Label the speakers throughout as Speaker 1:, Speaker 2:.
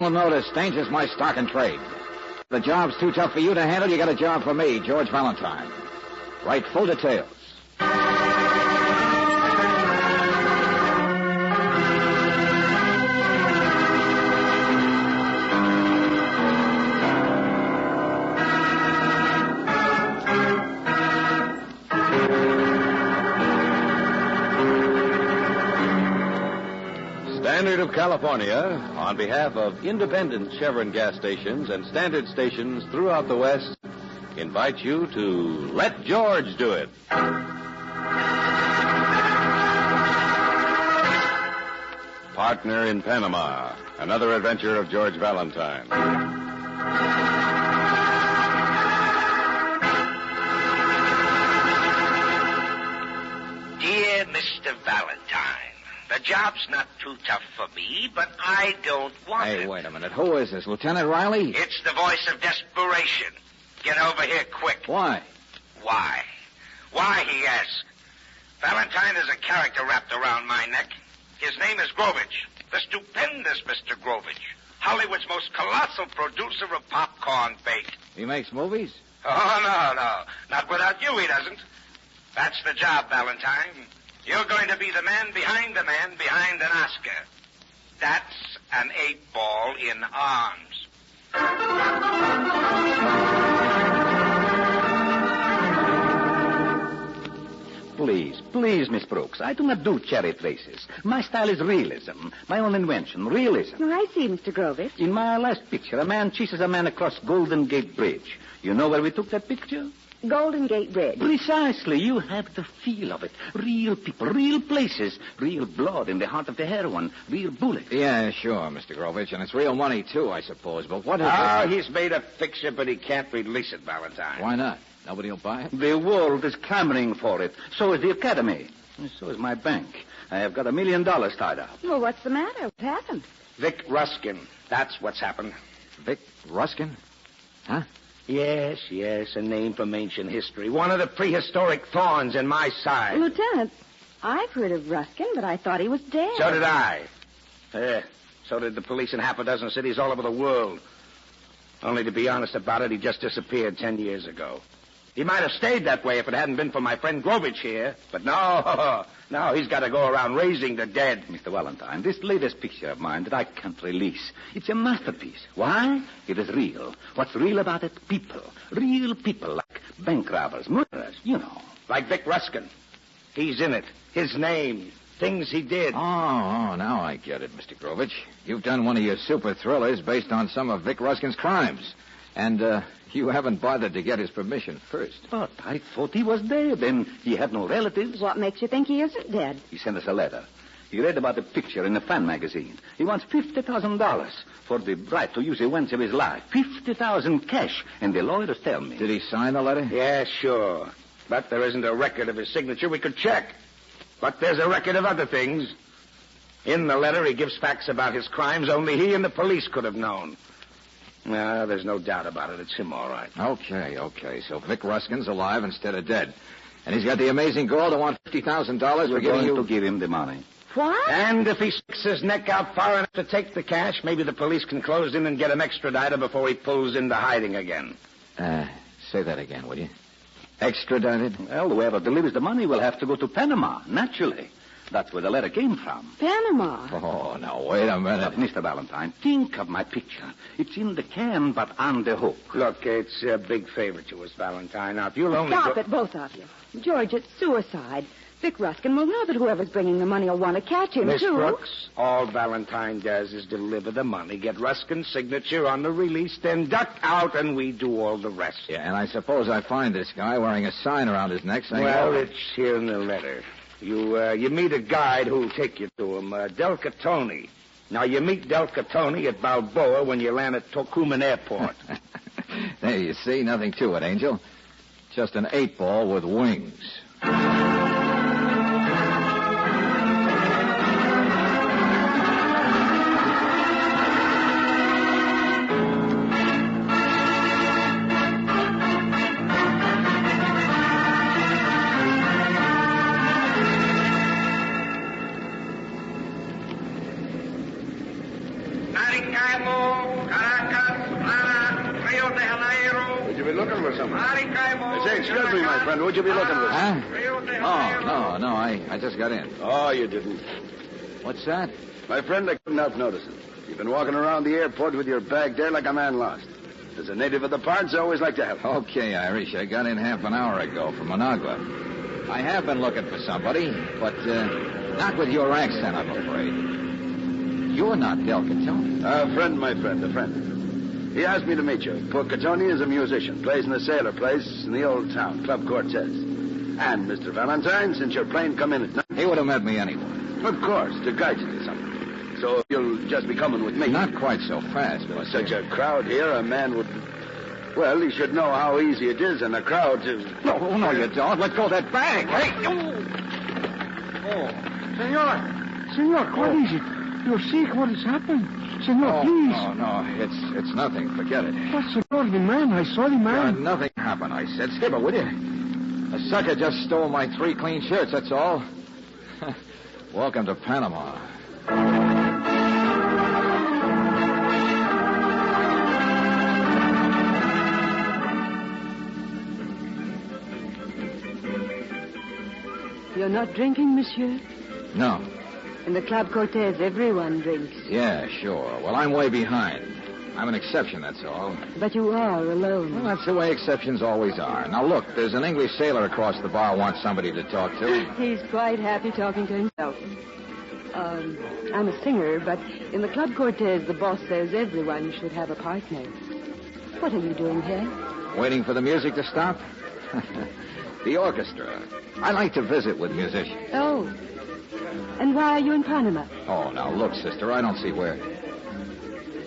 Speaker 1: Well, notice, danger's my stock and trade. The job's too tough for you to handle, you got a job for me, George Valentine. Write full details.
Speaker 2: Standard of California, on behalf of independent Chevron gas stations and standard stations throughout the West, invites you to Let George Do It. Partner in Panama, another adventure of George Valentine.
Speaker 3: Dear Mr. Valentine, the job's not too tough for me, but I don't want it.
Speaker 1: Hey, wait a minute. Who is this, Lieutenant Riley?
Speaker 3: It's the voice of desperation. Get over here quick.
Speaker 1: Why?
Speaker 3: Why? Why, he asks. Valentine is a character wrapped around my neck. His name is Grovich, the stupendous Mr. Grovich, Hollywood's most colossal producer of popcorn bait.
Speaker 1: He makes movies?
Speaker 3: Oh, no. Not without you, he doesn't. That's the job, Valentine. You're going to be the man behind an Oscar. That's an 8-ball in arms.
Speaker 4: Please, Miss Brooks, I do not do cherry traces. My style is realism. My own invention, realism.
Speaker 5: Oh, I see, Mr. Grovich.
Speaker 4: In my last picture, a man chases a man across Golden Gate Bridge. You know where we took that picture?
Speaker 5: Golden Gate Bridge.
Speaker 4: Precisely. You have the feel of it. Real people, real places, real blood in the heart of the heroine, real bullets.
Speaker 1: Yeah, sure, Mr. Grovich, and it's real money, too, I suppose. But what is
Speaker 3: He's made a picture, but he can't release it, Valentine.
Speaker 1: Why not? Nobody will buy it?
Speaker 4: The world is clamoring for it. So is the Academy. And so is my bank. I have got $1 million tied up.
Speaker 5: Well, what's the matter? What happened?
Speaker 3: Vic Ruskin. That's what's happened.
Speaker 1: Vic Ruskin? Huh?
Speaker 3: Yes, a name from ancient history. One of the prehistoric thorns in my side.
Speaker 5: Lieutenant, I've heard of Ruskin, but I thought he was dead.
Speaker 3: So did I. So did the police in half a dozen cities all over the world. Only to be honest about it, he just disappeared 10 years ago. He might have stayed that way if it hadn't been for my friend Grovich here. But no, he's got to go around raising the dead.
Speaker 4: Mr. Valentine, this latest picture of mine that I can't release, it's a masterpiece. Why? It is real. What's real about it? People. Real people like bank robbers, murderers, you know.
Speaker 3: Like Vic Ruskin. He's in it. His name. Things he did.
Speaker 1: Oh, now I get it, Mr. Grovich. You've done one of your super thrillers based on some of Vic Ruskin's crimes. And, you haven't bothered to get his permission first.
Speaker 4: But I thought he was dead, and he had no relatives.
Speaker 5: What makes you think he isn't dead?
Speaker 4: He sent us a letter. He read about the picture in a fan magazine. He wants $50,000 for the right to use events of his life. $50,000 cash, and the lawyers tell me.
Speaker 1: Did he sign the letter?
Speaker 3: Yeah, sure. But there isn't a record of his signature. We could check. But there's a record of other things. In the letter, he gives facts about his crimes only he and the police could have known. No, there's no doubt about it. It's him, all right.
Speaker 1: Okay. So Vic Ruskin's alive instead of dead. And he's got the amazing girl to want $50,000 for giving you...
Speaker 4: to give him the money.
Speaker 5: What?
Speaker 3: And if he sticks his neck out far enough to take the cash, maybe the police can close in and get him extradited before he pulls into hiding again.
Speaker 1: Say that again, will you? Extradited?
Speaker 4: Well, whoever delivers the money will have to go to Panama, naturally. That's where the letter came from.
Speaker 5: Panama.
Speaker 1: Oh, now, wait a minute.
Speaker 4: But, Mr. Valentine, think of my picture. It's in the can, but on the hook.
Speaker 3: Look, it's a big favor to us, Valentine. Now, if you'll only
Speaker 5: Stop it, both of you. George, it's suicide. Vic Ruskin will know that whoever's bringing the money will want to catch him,
Speaker 3: Miss
Speaker 5: too.
Speaker 3: Brooks, all Valentine does is deliver the money, get Ruskin's signature on the release, then duck out, and we do all the rest.
Speaker 1: Yeah, and I suppose I find this guy wearing a sign around his neck saying...
Speaker 3: Well, it's here in the letter. You meet a guide who'll take you to him, Del Catoni. Now, you meet Del Catoni at Balboa when you land at Tocumen Airport.
Speaker 1: There, you see, nothing to it, Angel. Just an 8-ball with wings.
Speaker 3: Maricamo, for something. I say, excuse me, my friend. Would you be looking for?
Speaker 1: Huh? Oh, no. I just got in.
Speaker 3: Oh, you didn't.
Speaker 1: What's that?
Speaker 3: My friend, I couldn't help noticing. You've been walking around the airport with your bag there like a man lost. As a native of the parts, I always like to help.
Speaker 1: Okay, Irish. I got in half an hour ago from Managua. I have been looking for somebody, but not with your accent, I'm afraid. You're not Del Catone.
Speaker 3: A friend, my friend, a friend. He asked me to meet you. Poor Catone is a musician, plays in a sailor place in the old town, Club Cortez. And, Mr. Valentine, since your plane come in at night...
Speaker 1: He would have met me anyway.
Speaker 3: Of course, to guide you to something. So you'll just be coming with me.
Speaker 1: Not quite so fast, but...
Speaker 3: With such a crowd here, a man would... Well, he should know how easy it is in a crowd to...
Speaker 1: No, you don't. Let go of that bag. Hey!
Speaker 6: Senor, what is it? You're sick. What has happened? Senor, please.
Speaker 1: No. It's nothing. Forget it.
Speaker 6: But, senor, the man. I saw the man.
Speaker 1: Nothing happened, I said. Skip it, will you? A sucker just stole my 3 clean shirts, that's all. Welcome to Panama.
Speaker 5: You're not drinking, monsieur?
Speaker 1: No.
Speaker 5: In the Club Cortez, everyone drinks.
Speaker 1: Yeah, sure. Well, I'm way behind. I'm an exception, that's all.
Speaker 5: But you are alone.
Speaker 1: Well, that's the way exceptions always are. Now, look, there's an English sailor across the bar who wants somebody to talk to.
Speaker 5: He's quite happy talking to himself. I'm a singer, but in the Club Cortez, the boss says everyone should have a partner. What are you doing here?
Speaker 1: Waiting for the music to stop? The orchestra. I like to visit with musicians.
Speaker 5: Oh. And why are you in Panama?
Speaker 1: Oh, now, look, sister, I don't see where...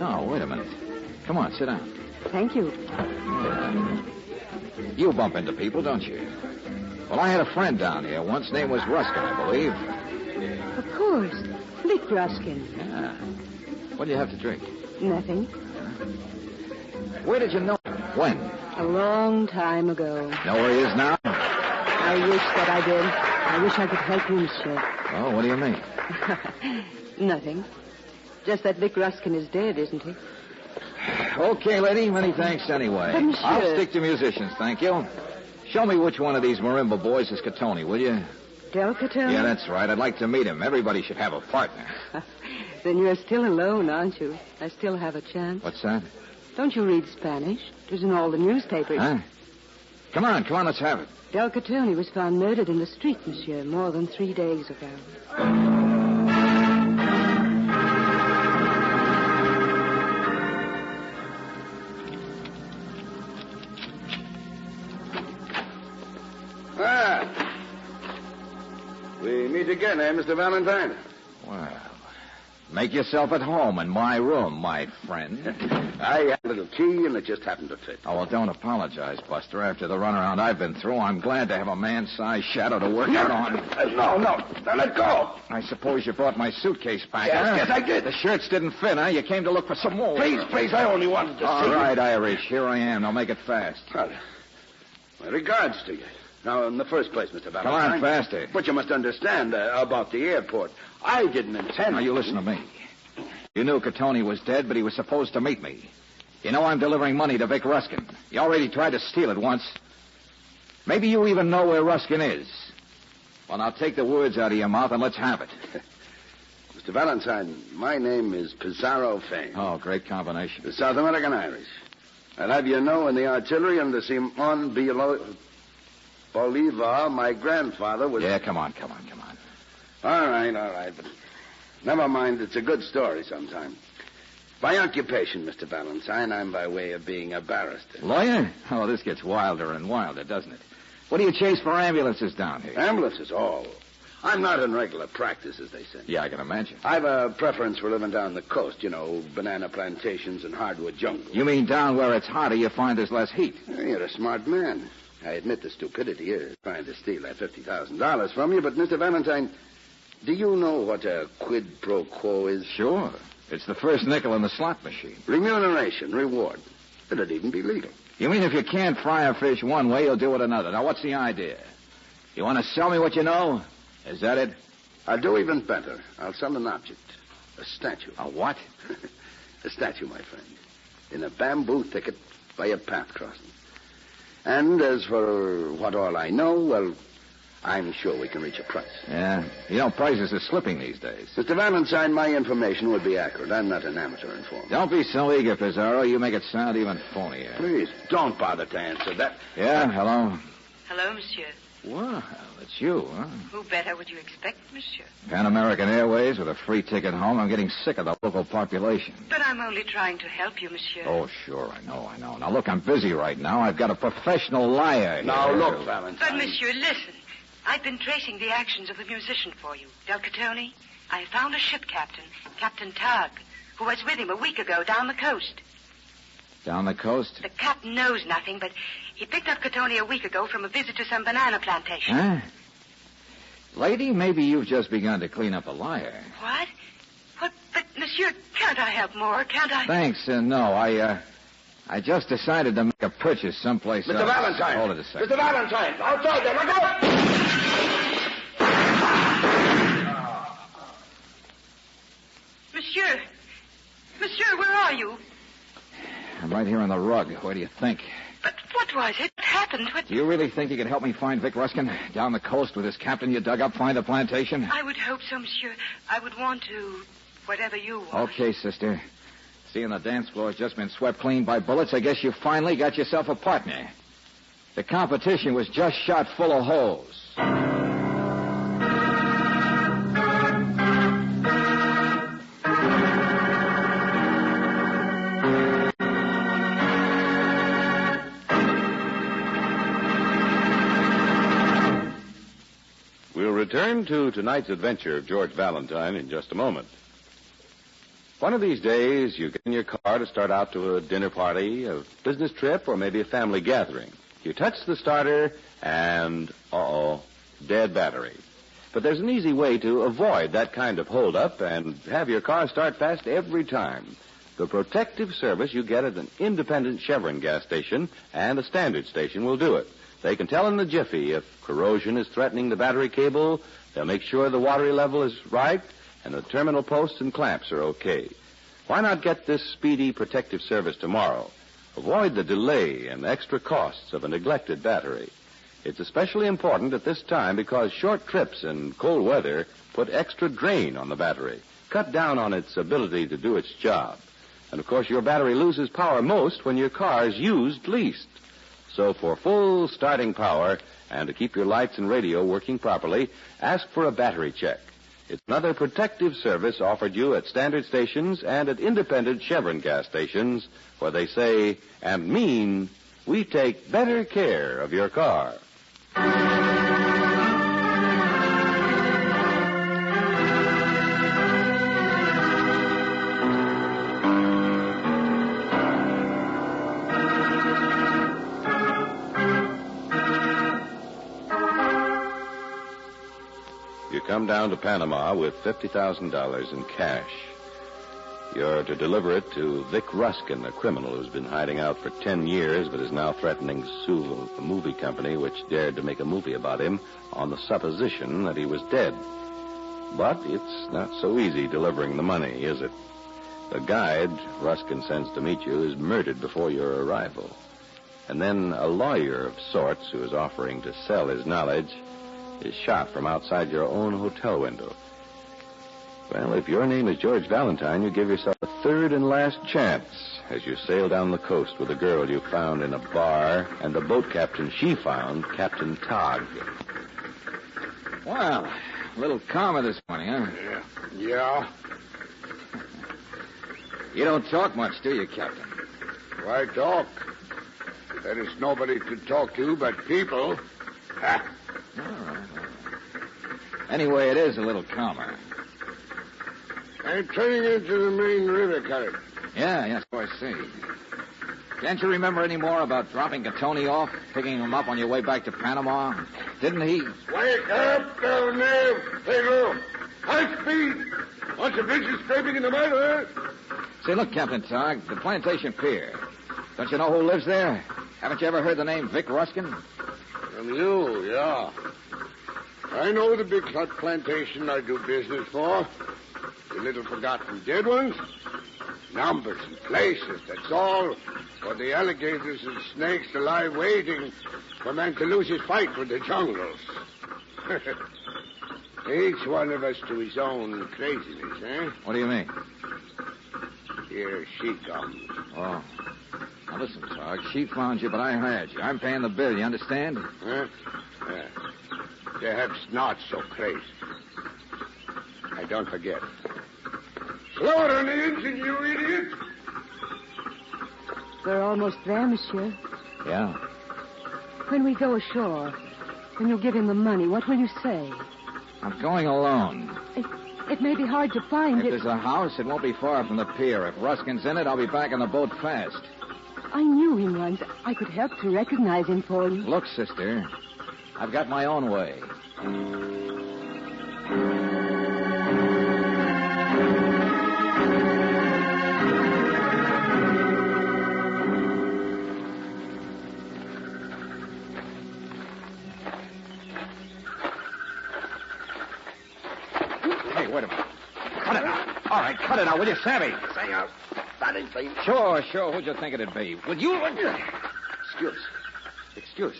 Speaker 1: Oh, wait a minute. Come on, sit down.
Speaker 5: Thank you.
Speaker 1: You bump into people, don't you? Well, I had a friend down here once. Name was Ruskin, I believe.
Speaker 5: Of course. Vic Ruskin.
Speaker 1: Yeah. What do you have to drink?
Speaker 5: Nothing.
Speaker 1: Where did you know him? When?
Speaker 5: A long time ago.
Speaker 1: Know where he is now?
Speaker 5: I wish that I did. I wish I could help you, monsieur.
Speaker 1: Oh, what do you mean?
Speaker 5: Nothing. Just that Vic Ruskin is dead, isn't he?
Speaker 1: Okay, lady. Many thanks anyway.
Speaker 5: But, monsieur...
Speaker 1: I'll stick to musicians, thank you. Show me which one of these marimba boys is Catone, will you?
Speaker 5: Del Catone?
Speaker 1: Yeah, that's right. I'd like to meet him. Everybody should have a partner.
Speaker 5: Then you're still alone, aren't you? I still have a chance.
Speaker 1: What's that?
Speaker 5: Don't you read Spanish? It was in all the newspapers.
Speaker 1: Huh? Come on, let's have it.
Speaker 5: Del Catone was found murdered in the street, monsieur, more than 3 days ago.
Speaker 3: We meet again, eh, Mr. Valentine?
Speaker 1: Well, make yourself at home in my room, my friend.
Speaker 3: I had a little key, and it just happened to fit.
Speaker 1: Oh, well, don't apologize, Buster. After the runaround I've been through, I'm glad to have a man-sized shadow to work out on.
Speaker 3: No. Now let go.
Speaker 1: I suppose you brought my suitcase back,
Speaker 3: Yes,
Speaker 1: huh?
Speaker 3: yes, I did.
Speaker 1: The shirts didn't fit, huh? You came to look for some more.
Speaker 3: Please, I only wanted to see
Speaker 1: All
Speaker 3: you.
Speaker 1: right, Irish. Here I am. Now make it fast.
Speaker 3: Well, my regards to you. Now, in the first place, Mr. Valentine...
Speaker 1: Come on, faster.
Speaker 3: But you must understand about the airport. I didn't intend...
Speaker 1: Now, you listen to me. You knew Catone was dead, but he was supposed to meet me. You know I'm delivering money to Vic Ruskin. You already tried to steal it once. Maybe you even know where Ruskin is. Well, now take the words out of your mouth and let's have it.
Speaker 3: Mr. Valentine, my name is Pizarro Fane.
Speaker 1: Oh, great combination.
Speaker 3: The South American Irish. I'll have you know in the artillery under Simon Bolivar, my grandfather was...
Speaker 1: Yeah, come on.
Speaker 3: All right, but never mind. It's a good story sometime. By occupation, Mr. Valentine, I'm by way of being a barrister.
Speaker 1: Lawyer? Oh, this gets wilder and wilder, doesn't it? What do you chase for ambulances down here?
Speaker 3: Ambulances? Oh, I'm not in regular practice, as they say.
Speaker 1: Yeah, I can imagine.
Speaker 3: I've a preference for living down the coast, you know, banana plantations and hardwood jungle.
Speaker 1: You mean down where it's hotter, you find there's less heat?
Speaker 3: You're a smart man. I admit the stupidity of trying to steal that $50,000 from you, but, Mr. Valentine, do you know what a quid pro quo is?
Speaker 1: Sure. It's the first nickel in the slot machine.
Speaker 3: Remuneration, reward. It'd even be legal.
Speaker 1: You mean if you can't fry a fish one way, you'll do it another. Now, what's the idea? You want to sell me what you know? Is that it?
Speaker 3: I'll do even better. I'll sell an object. A statue.
Speaker 1: A what?
Speaker 3: A statue, my friend. In a bamboo thicket by a path crossing.
Speaker 7: And as for what all I know, well, I'm sure we can reach a price.
Speaker 1: Yeah. You know, prices are slipping these days.
Speaker 7: Mr. Valentine, my information would be accurate. I'm not an amateur informer.
Speaker 1: Don't be so eager, Pizarro. You make it sound even phonier.
Speaker 7: Please, don't bother to answer that.
Speaker 1: Yeah, hello?
Speaker 8: Hello, monsieur.
Speaker 1: Well, it's you, huh?
Speaker 8: Who better would you expect, monsieur?
Speaker 1: Pan American Airways with a free ticket home. I'm getting sick of the local population.
Speaker 8: But I'm only trying to help you, monsieur.
Speaker 1: Oh, sure, I know. Now, look, I'm busy right now. I've got a professional liar here.
Speaker 7: Now, look, Valentine.
Speaker 8: But, monsieur, listen. I've been tracing the actions of the musician for you, Del Catone. I found a ship captain, Captain Tug, who was with him a week ago down the coast.
Speaker 1: Down the coast?
Speaker 8: The captain knows nothing, but he picked up Catone a week ago from a visit to some banana plantation.
Speaker 1: Huh? Lady, maybe you've just begun to clean up a liar.
Speaker 8: What? But, monsieur, can't I help more? Can't I?
Speaker 1: Thanks, no. I just decided to make a purchase someplace else.
Speaker 7: Mr. Valentine.
Speaker 1: Hold it a second.
Speaker 7: Mr. Valentine, outside there. Look out!
Speaker 8: Monsieur, where are you?
Speaker 1: I'm right here on the rug. Where do you think?
Speaker 8: But what was it? What happened?
Speaker 1: Do you really think you can help me find Vic Ruskin? Down the coast with this captain you dug up, find the plantation?
Speaker 8: I would hope so, monsieur. I would want to, whatever you want.
Speaker 1: Okay, sister. Seeing the dance floor has just been swept clean by bullets, I guess you finally got yourself a partner. The competition was just shot full of holes.
Speaker 2: We'll return to tonight's adventure of George Valentine in just a moment. One of these days, you get in your car to start out to a dinner party, a business trip, or maybe a family gathering. You touch the starter, and, dead battery. But there's an easy way to avoid that kind of holdup and have your car start fast every time. The protective service you get at an independent Chevron gas station and a standard station will do it. They can tell in the jiffy if corrosion is threatening the battery cable. They'll make sure the water level is right and the terminal posts and clamps are okay. Why not get this speedy protective service tomorrow? Avoid the delay and extra costs of a neglected battery. It's especially important at this time because short trips in cold weather put extra drain on the battery, cut down on its ability to do its job. And, of course, your battery loses power most when your car is used least. So for full starting power and to keep your lights and radio working properly, ask for a battery check. It's another protective service offered you at standard stations and at independent Chevron gas stations where they say and mean, we take better care of your car. You come down to Panama with $50,000 in cash. You're to deliver it to Vic Ruskin, a criminal who's been hiding out for 10 years but is now threatening to sue a movie company which dared to make a movie about him on the supposition that he was dead. But it's not so easy delivering the money, is it? The guide Ruskin sends to meet you is murdered before your arrival. And then a lawyer of sorts who is offering to sell his knowledge is shot from outside your own hotel window. Well, if your name is George Valentine, you give yourself a third and last chance as you sail down the coast with a girl you found in a bar and the boat captain she found, Captain Tog.
Speaker 1: Well, a little calmer this morning, huh?
Speaker 7: Yeah.
Speaker 1: You don't talk much, do you, Captain?
Speaker 7: Why talk? There is nobody to talk to but people. Ha.
Speaker 1: All right. Anyway, it is a little calmer.
Speaker 7: I'm turning into the main river current.
Speaker 1: Yeah, so I see. Can't you remember any more about dropping Catone off, picking him up on your way back to Panama? Didn't he?
Speaker 7: Wake up down there, Pedro. High speed. Watch the bridges scraping in the mud, huh?
Speaker 1: Say, look, Captain Tog, the plantation pier. Don't you know who lives there? Haven't you ever heard the name Vic Ruskin?
Speaker 7: From you, yeah. I know the big hut plantation I do business for. The little forgotten dead ones. numbers and places, that's all. For the alligators and snakes to lie waiting for man to lose his fight with the jungles. Each one of us to his own craziness, eh?
Speaker 1: What do you mean?
Speaker 7: Here she comes.
Speaker 1: Oh. Now listen, Sarge. She found you, but I hired you. I'm paying the bill, you understand?
Speaker 7: Huh? Perhaps not so crazy. I don't forget. Slower on the engine, you idiot!
Speaker 5: We're almost there, monsieur.
Speaker 1: Yeah.
Speaker 5: When we go ashore, when you give him the money, what will you say?
Speaker 1: I'm going alone.
Speaker 5: It may be hard to find
Speaker 1: If
Speaker 5: it.
Speaker 1: there's a house, it won't be far from the pier. If Ruskin's in it, I'll be back on the boat fast.
Speaker 5: I knew him once. I could help to recognize him for you.
Speaker 1: Look, sister, I've got my own way. Hey, wait a minute. Cut it out. All right, cut it out, will you, Sammy?
Speaker 7: Senor Valentine.
Speaker 1: Sure. Who'd you think it'd be? Would you?
Speaker 7: Excuse.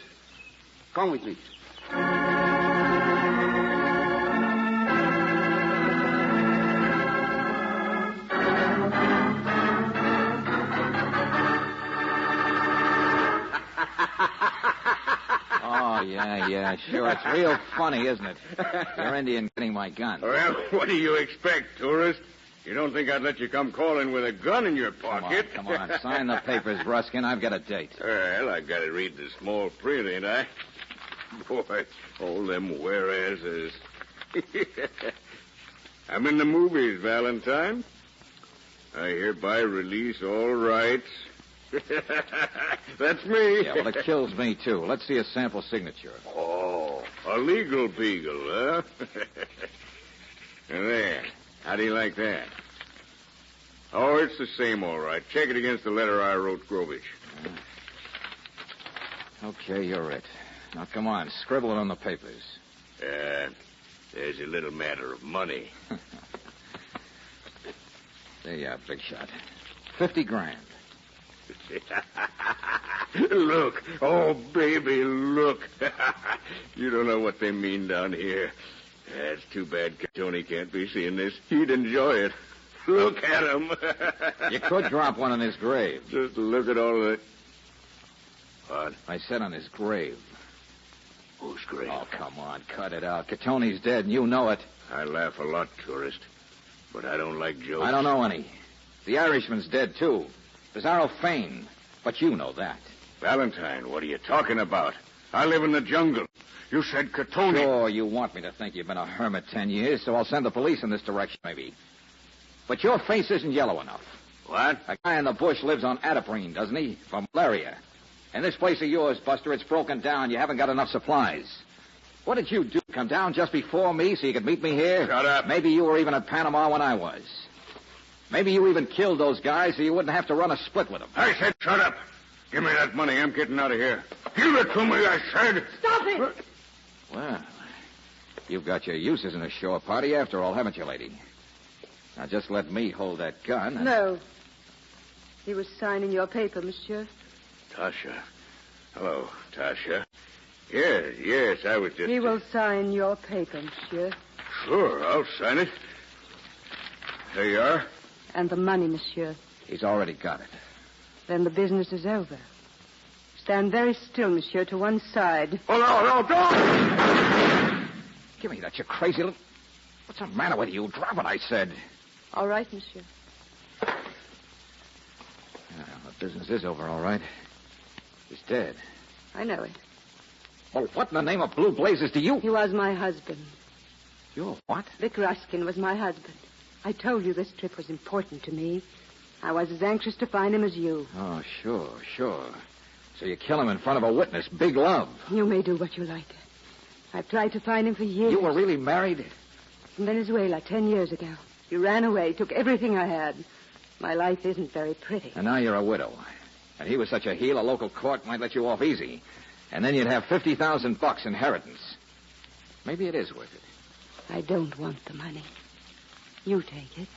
Speaker 7: Come with me.
Speaker 1: Oh, yeah, sure. It's real funny, isn't it? Your Indian getting my gun.
Speaker 7: Well, what do you expect, tourist? You don't think I'd let you come calling with a gun in your pocket?
Speaker 1: Come on. Sign the papers, Ruskin. I've got a date.
Speaker 7: Well, I gotta read the small print, ain't I? Boy, all them whereases. I'm in the movies, Valentine. I hereby release all rights. That's me.
Speaker 1: Yeah, well, it kills me, too. Let's see a sample signature.
Speaker 7: Oh, a legal beagle, huh? There. How do you like that? Oh, it's the same, all right. Check it against the letter I wrote Grovich.
Speaker 1: Okay, you're it. Now, come on. Scribble it on the papers.
Speaker 7: There's a little matter of money.
Speaker 1: There you are, big shot. 50 grand.
Speaker 7: Look. Oh, baby, look. You don't know what they mean down here. It's too bad Tony can't be seeing this. He'd enjoy it. Look at him.
Speaker 1: You could drop one on his grave.
Speaker 7: Just look at all the... What?
Speaker 1: I said on his grave.
Speaker 7: Whose grave?
Speaker 1: Oh, come on. Cut it out. Catoni's dead, and you know it.
Speaker 7: I laugh a lot, tourist. But I don't like jokes.
Speaker 1: I don't know any. The Irishman's dead, too. Bizarro Fane. But you know that.
Speaker 7: Valentine, what are you talking about? I live in the jungle. You said Catoni.
Speaker 1: Sure, you want me to think you've been a hermit 10 years, so I'll send the police in this direction, maybe. But your face isn't yellow enough.
Speaker 7: What?
Speaker 1: A guy in the bush lives on Ataprine, doesn't he? For malaria. And this place of yours, Buster, it's broken down. You haven't got enough supplies. What did you do? Come down just before me so you could meet me here?
Speaker 7: Shut up.
Speaker 1: Maybe you were even at Panama when I was. Maybe you even killed those guys so you wouldn't have to run a split with them.
Speaker 7: I said shut up. Give me that money. I'm getting out of here. Give it to me, I said.
Speaker 5: Stop it!
Speaker 1: Well, you've got your uses in a shore party after all, haven't you, lady? Now, just let me hold that gun.
Speaker 5: No. He was signing your paper, monsieur.
Speaker 7: Tasha. Hello, Tasha. Yes, I was just...
Speaker 5: He will sign your paper, monsieur.
Speaker 7: Sure, I'll sign it. There you are.
Speaker 5: And the money, monsieur.
Speaker 1: He's already got it.
Speaker 5: Then the business is over. Stand very still, monsieur, to one side.
Speaker 7: Oh, no, don't!
Speaker 1: Give me that, you crazy little... What's the matter with you? Drop it, I said.
Speaker 5: All right, monsieur.
Speaker 1: Yeah, the business is over, all right. He's dead.
Speaker 5: I know it.
Speaker 1: Well, what in the name of blue blazes do you...
Speaker 5: He was my husband.
Speaker 1: You're what?
Speaker 5: Vic Ruskin was my husband. I told you this trip was important to me. I was as anxious to find him as you.
Speaker 1: Oh, sure. So you kill him in front of a witness. Big love.
Speaker 5: You may do what you like. I've tried to find him for years.
Speaker 1: You were really married?
Speaker 5: In Venezuela 10 years ago. He ran away, took everything I had. My life isn't very pretty.
Speaker 1: And now you're a widow. And he was such a heel, a local court might let you off easy. And then you'd have $50,000 inheritance. Maybe it is worth it.
Speaker 5: I don't want the money. You take it.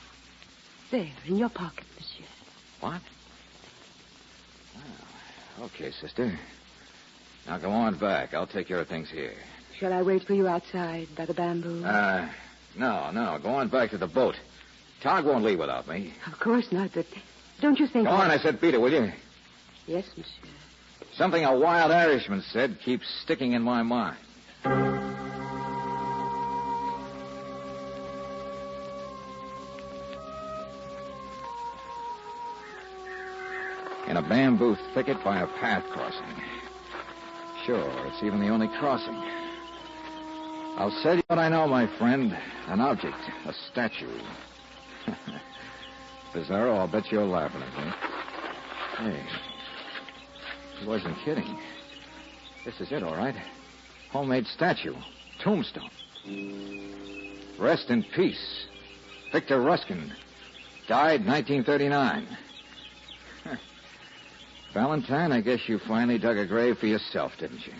Speaker 5: There, in your pocket, monsieur.
Speaker 1: What? Oh, okay, sister. Now go on back. I'll take care of things here.
Speaker 5: Shall I wait for you outside by the bamboo?
Speaker 1: No. Go on back to the boat. Tog won't leave without me.
Speaker 5: Of course not, but don't you think...
Speaker 1: Go on, I said beat it, will you?
Speaker 5: Yes, monsieur.
Speaker 1: Something a wild Irishman said keeps sticking in my mind. In a bamboo thicket by a path crossing. Sure, it's even the only crossing. I'll tell you what I know, my friend. An object, a statue. Bizarro, I'll bet you're laughing at me. Hey, he wasn't kidding. This is it, all right. Homemade statue. Tombstone. Rest in peace. Victor Ruskin. Died 1939. Valentine, I guess you finally dug a grave for yourself, didn't you?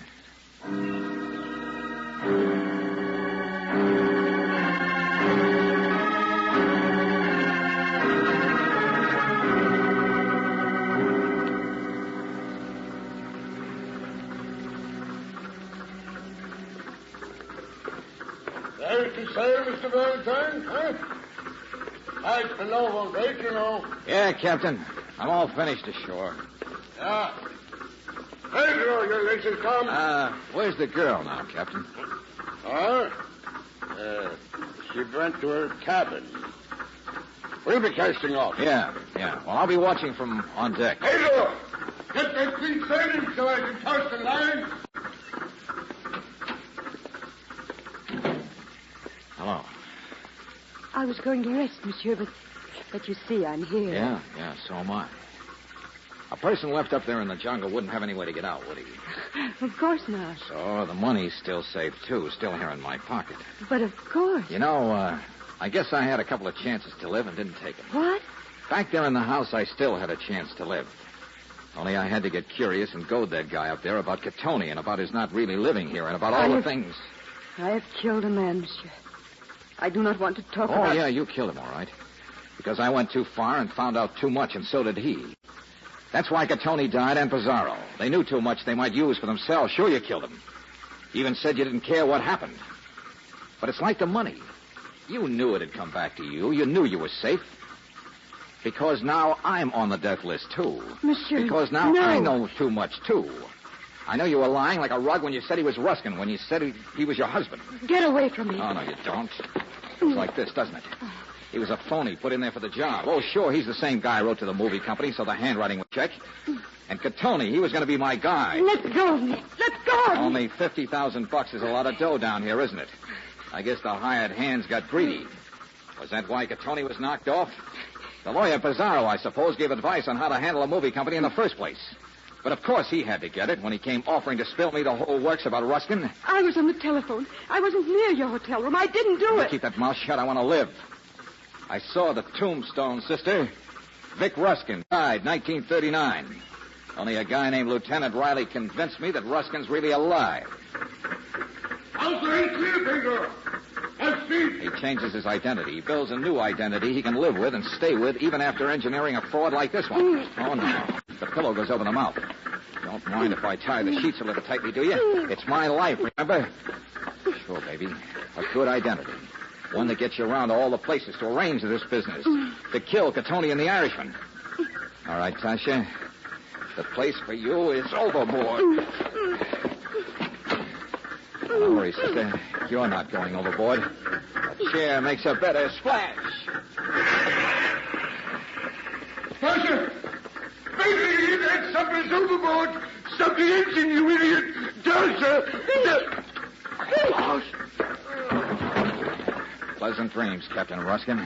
Speaker 6: There's the sail, Mr. Valentine, huh? That's the noble date, you know.
Speaker 1: Yeah, Captain. I'm all finished ashore.
Speaker 6: Yeah. There you go, your legs are come.
Speaker 1: Where's the girl now, Captain?
Speaker 6: She went to her cabin. We'll be casting off.
Speaker 1: Yeah. Well, I'll be watching from on deck.
Speaker 6: Pedro! Get that clean sailing so I can toss the line.
Speaker 1: Hello.
Speaker 5: I was going to rest, monsieur, but you see, I'm here.
Speaker 1: Yeah, so am I. A person left up there in the jungle wouldn't have any way to get out, would he?
Speaker 5: Of course not.
Speaker 1: So the money's still safe, too, still here in my pocket.
Speaker 5: But of course.
Speaker 1: You know, I guess I had a couple of chances to live and didn't take them.
Speaker 5: What?
Speaker 1: Back there in the house, I still had a chance to live. Only I had to get curious and goad that guy up there about Catoni and about his not really living here and about all the things.
Speaker 5: I have killed a man, monsieur. I do not want to talk about...
Speaker 1: Oh, yeah, you killed him, all right. Because I went too far and found out too much, and so did he. That's why Catoni died and Pizarro. They knew too much they might use for themselves. Sure, you killed him. You even said you didn't care what happened. But it's like the money. You knew it had come back to you. You knew you were safe. Because now I'm on the death list, too.
Speaker 5: Monsieur,
Speaker 1: because now
Speaker 5: no.
Speaker 1: I know too much, too. I know you were lying like a rug when you said he was Ruskin, when you said he was your husband.
Speaker 5: Get away from me.
Speaker 1: Oh, no, you don't. It's like this, doesn't it? He was a phony put in there for the job. Oh, sure, he's the same guy I wrote to the movie company, so the handwriting would check. And Catoni, he was going to be my guy.
Speaker 5: Let go of me. Let go of me.
Speaker 1: Only $50,000 is a lot of dough down here, isn't it? I guess the hired hands got greedy. Was that why Catoni was knocked off? The lawyer Pizarro, I suppose, gave advice on how to handle a movie company in the first place. But of course he had to get it when he came offering to spill me the whole works about Ruskin.
Speaker 5: I was on the telephone. I wasn't near your hotel room. I didn't do it.
Speaker 1: Keep that mouth shut. I want to live. I saw the tombstone, sister. Vic Ruskin died 1939. Only a guy named Lieutenant Riley convinced me that Ruskin's really alive.
Speaker 6: How's the ain't clear, Pedro? I'll see.
Speaker 1: He changes his identity. He builds a new identity he can live with and stay with even after engineering a fraud like this one. Oh, no. The pillow goes over the mouth. Don't mind if I tie the sheets a little tightly, do you? It's my life, remember? Sure, baby. A good identity. One that gets you around to all the places to arrange this business. To kill Catoni and the Irishman. All right, Tasha. The place for you is overboard. Don't worry, sister. You're not going overboard. A chair makes a better splash.
Speaker 6: Tasha! Baby, that something's overboard. Stop the engine, you idiot. Tasha!
Speaker 1: Pleasant dreams, Captain Ruskin.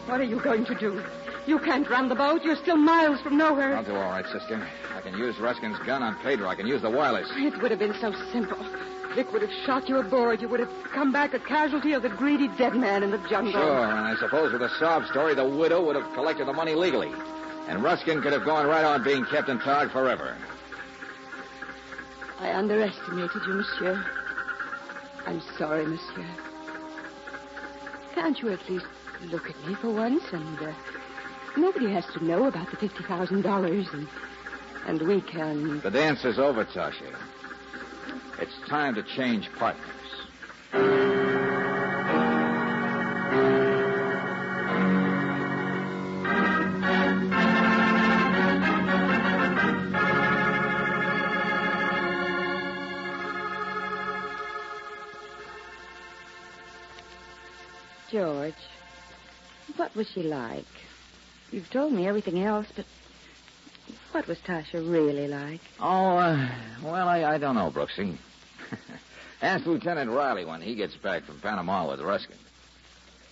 Speaker 5: What are you going to do? You can't run the boat. You're still miles from nowhere.
Speaker 1: I'll do all right, sister. I can use Ruskin's gun on Pedro. I can use the wireless.
Speaker 5: It would have been so simple. Vic would have shot you aboard. You would have come back a casualty of the greedy dead man in the jungle.
Speaker 1: Sure, and I suppose with a sob story, the widow would have collected the money legally. And Ruskin could have gone right on being Captain Tog forever.
Speaker 5: I underestimated you, monsieur. I'm sorry, monsieur. Can't you at least look at me for once? And nobody has to know about the $50,000, and we can...
Speaker 1: The dance is over, Tasha. It's time to change partners.
Speaker 5: George, what was she like? You've told me everything else, but what was Tasha really like?
Speaker 1: Oh, well, I don't know, Brooksie. Ask Lieutenant Riley when he gets back from Panama with Ruskin.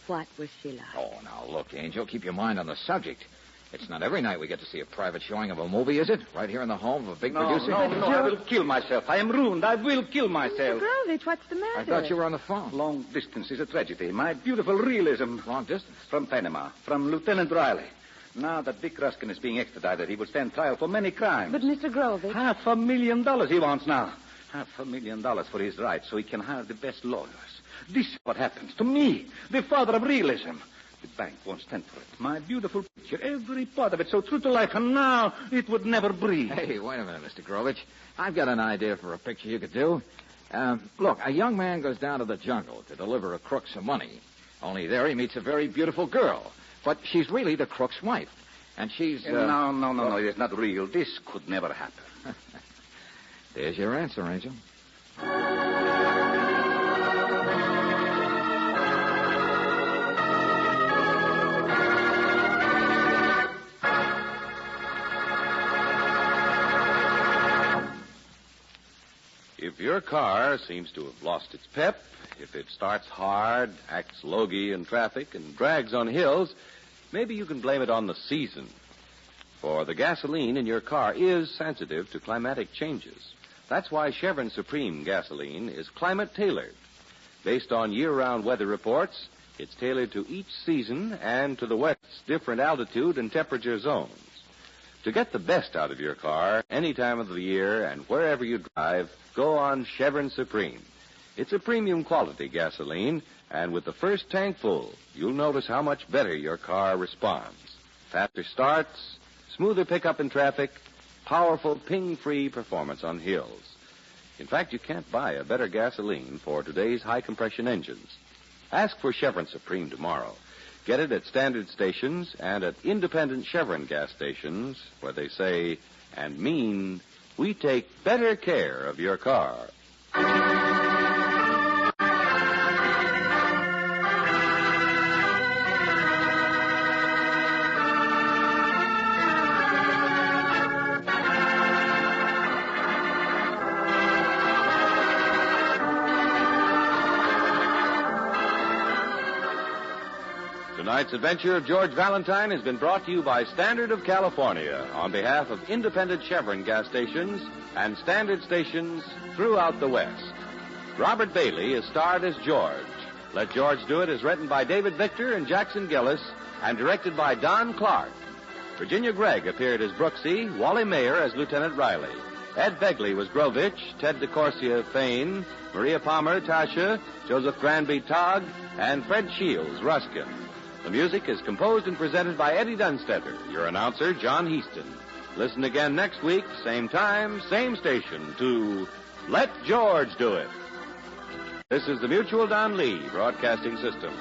Speaker 5: What was she like?
Speaker 1: Oh, now, look, Angel, keep your mind on the subject. It's not every night we get to see a private showing of a movie, is it? Right here in the home of a big producer?
Speaker 4: No, I will kill myself. I am ruined. I will kill myself.
Speaker 5: Mr. Grovich, what's the matter?
Speaker 1: I thought you were on the phone.
Speaker 4: Long distance is a tragedy. My beautiful realism.
Speaker 1: Long distance?
Speaker 4: From Panama, from Lieutenant Riley. Now that Dick Ruskin is being extradited, he will stand trial for many crimes.
Speaker 5: But, Mr. Grovich...
Speaker 4: $500,000 he wants now. $500,000 for his rights so he can hire the best lawyers. This is what happens to me, the father of realism. The bank won't stand for it. My beautiful picture, every part of it so true to life, and now it would never breathe.
Speaker 1: Hey, wait a minute, Mr. Grovich. I've got an idea for a picture you could do. Look, a young man goes down to the jungle to deliver a crook some money. Only there he meets a very beautiful girl. But she's really the crook's wife. And she's...
Speaker 4: No. It is not real. This could never happen.
Speaker 1: There's your answer, Angel.
Speaker 2: If your car seems to have lost its pep, if it starts hard, acts logy in traffic, and drags on hills, maybe you can blame it on the season. For the gasoline in your car is sensitive to climatic changes. That's why Chevron Supreme gasoline is climate-tailored. Based on year-round weather reports, it's tailored to each season and to the West's different altitude and temperature zones. To get the best out of your car any time of the year and wherever you drive, go on Chevron Supreme. It's a premium quality gasoline, and with the first tank full, you'll notice how much better your car responds. Faster starts, smoother pickup in traffic, powerful ping-free performance on hills. In fact, you can't buy a better gasoline for today's high-compression engines. Ask for Chevron Supreme tomorrow. Get it at standard stations and at independent Chevron gas stations where they say and mean, we take better care of your car. Tonight's adventure of George Valentine has been brought to you by Standard of California on behalf of independent Chevron gas stations and standard stations throughout the West. Robert Bailey is starred as George. Let George Do It is written by David Victor and Jackson Gillis and directed by Don Clark. Virginia Gregg appeared as Brooksie, Wally Maher as Lieutenant Riley. Ed Begley was Grovich, Ted DeCorsia, Fane, Maria Palmer, Tasha, Joseph Granby, Togg, and Fred Shields, Ruskin. The music is composed and presented by Eddie Dunstetter, your announcer, John Heaston. Listen again next week, same time, same station, to Let George Do It. This is the Mutual Don Lee Broadcasting System.